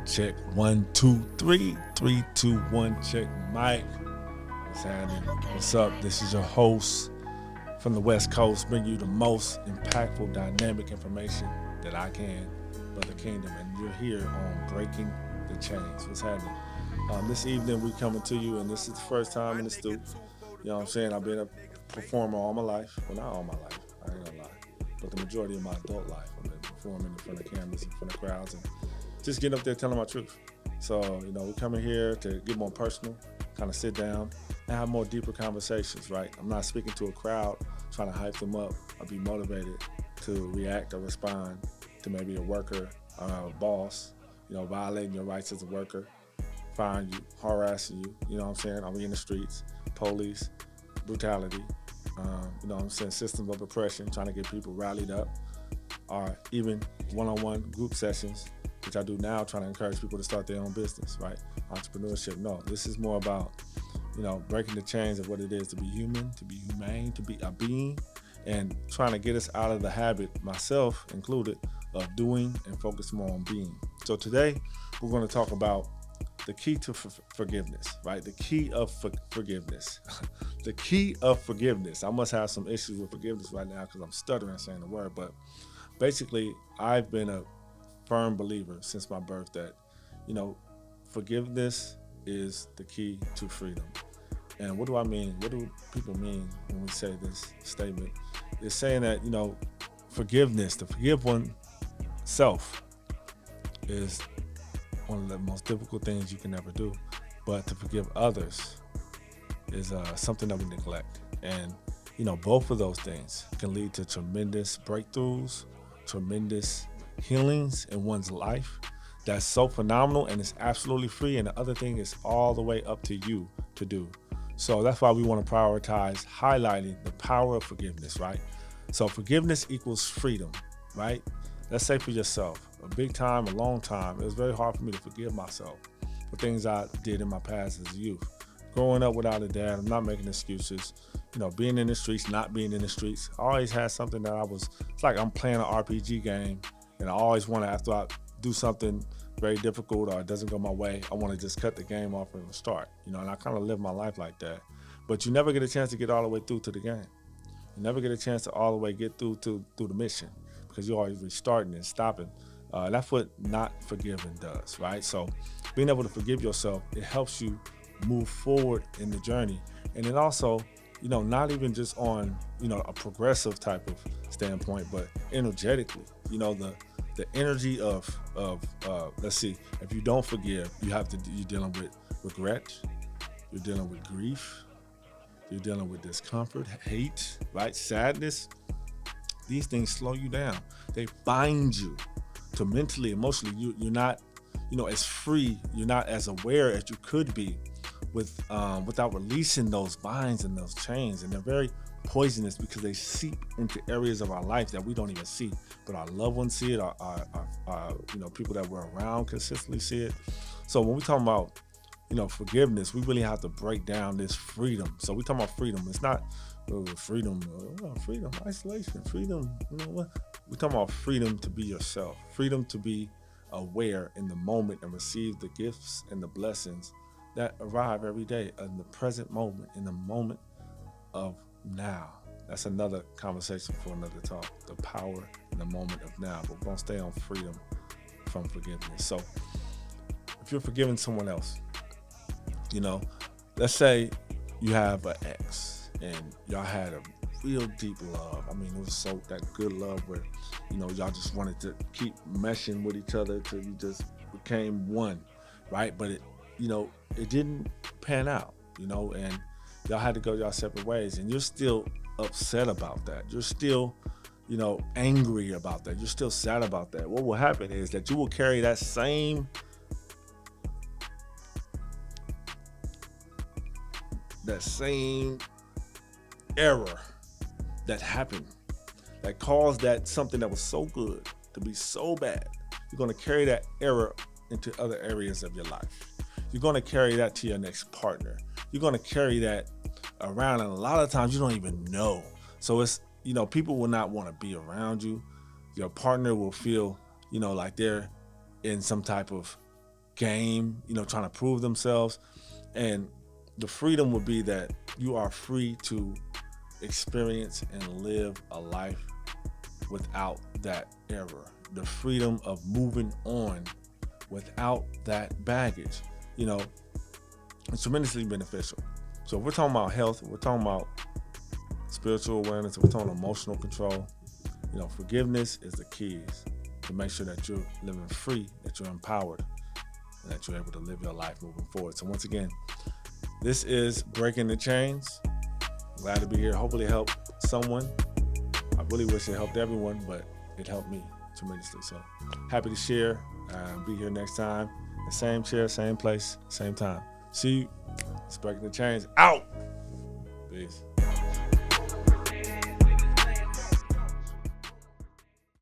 Check 1, 2, 3, 3, 2, 1. Check mic. What's happening? What's up? This is your host from the West Coast, bring you the most impactful, dynamic information that I can, Brother Kingdom, and you're here on Breaking the Chains. What's happening? This evening we coming to you, and this is the first time in the stoop. You know what I'm saying? I've been a performer all my life. Well, not all my life. I ain't gonna lie, but the majority of my adult life, I've been performing in front of cameras, in front of crowds, and just getting up there telling my truth. So, we're coming here to get more personal, kind of sit down and have more deeper conversations, right? I'm not speaking to a crowd trying to hype them up or be motivated to react or respond to maybe a worker or a boss, violating your rights as a worker, firing you, harassing you, you know what I'm saying? Are we in the streets? Police, brutality, you know what I'm saying? Systems of oppression, trying to get people rallied up, or even one-on-one group sessions, which I do now, trying to encourage people to start their own business, right? Entrepreneurship. No, this is more about, breaking the chains of what it is to be human, to be humane, to be a being, and trying to get us out of the habit, myself included, of doing and focus more on being. So today, we're going to talk about the key to forgiveness, right? The key of forgiveness. The key of forgiveness. I must have some issues with forgiveness right now because I'm stuttering saying the word, but basically, I've been a firm believer since my birth that, forgiveness is the key to freedom. And what do I mean? What do people mean when we say this statement? It's saying that, forgiveness, to forgive oneself is one of the most difficult things you can ever do. But to forgive others is something that we neglect. And, both of those things can lead to tremendous breakthroughs, tremendous healings in one's life. That's so phenomenal, and it's absolutely free. And the other thing is all the way up to you to do. So that's why we want to prioritize highlighting the power of forgiveness, right? So forgiveness equals freedom, right? Let's say for yourself, a big time, a long time, it was very hard for me to forgive myself for things I did in my past as a youth. Growing up without a dad, I'm not making excuses. Being in the streets, not being in the streets. I always had something that it's like I'm playing an RPG game, and I always want to, after I do something very difficult or it doesn't go my way, I want to just cut the game off and start, and I kind of live my life like that. But you never get a chance to get all the way through to the game. You never get a chance to all the way get through the mission because you're always restarting and stopping. That's what not forgiving does, right? So being able to forgive yourself, it helps you move forward in the journey. And it also, not even just on, a progressive type of standpoint, but energetically, the energy of let's see, if you don't forgive, you're dealing with regret, you're dealing with grief, you're dealing with discomfort, hate, right? Sadness. These things slow you down. They bind you to mentally, emotionally. You're not, as free. You're not as aware as you could be without releasing those binds and those chains. And they're very poisonous because they seep into areas of our life that we don't even see, but our loved ones see it. Our people that we're around consistently see it. So when we talk about, forgiveness, we really have to break down this freedom. So we talk about freedom. It's not freedom, freedom, isolation, freedom. What? We talking about freedom to be yourself, freedom to be aware in the moment and receive the gifts and the blessings that arrive every day in the present moment, in the moment of now. That's another conversation for another talk. The power in the moment of now. But we're gonna stay on freedom from forgiveness. So if you're forgiving someone else, let's say you have an ex and y'all had a real deep love. I mean, it was so that good love where, y'all just wanted to keep meshing with each other till you just became one, right? But it didn't pan out, and y'all had to go y'all separate ways, and you're still upset about that. You're still, angry about that. You're still sad about that. What will happen is that you will carry that same error that happened, that caused that something that was so good to be so bad. You're going to carry that error into other areas of your life. You're going to carry that to your next partner. You're going to carry that around, and a lot of times you don't even know. So it's, people will not want to be around you. Your partner will feel, like they're in some type of game, trying to prove themselves. And the freedom would be that you are free to experience and live a life without that error. The freedom of moving on without that baggage, it's tremendously beneficial. So if we're talking about health, if we're talking about spiritual awareness, if we're talking emotional control, forgiveness is the keys to make sure that you're living free, that you're empowered, and that you're able to live your life moving forward. So once again, this is Breaking the Chains. Glad to be here. Hopefully it helped someone. I really wish it helped everyone, but it helped me tremendously. So happy to share. Be here next time. The same chair, same place, same time. See you. It's Breaking the Chains. Out. Peace.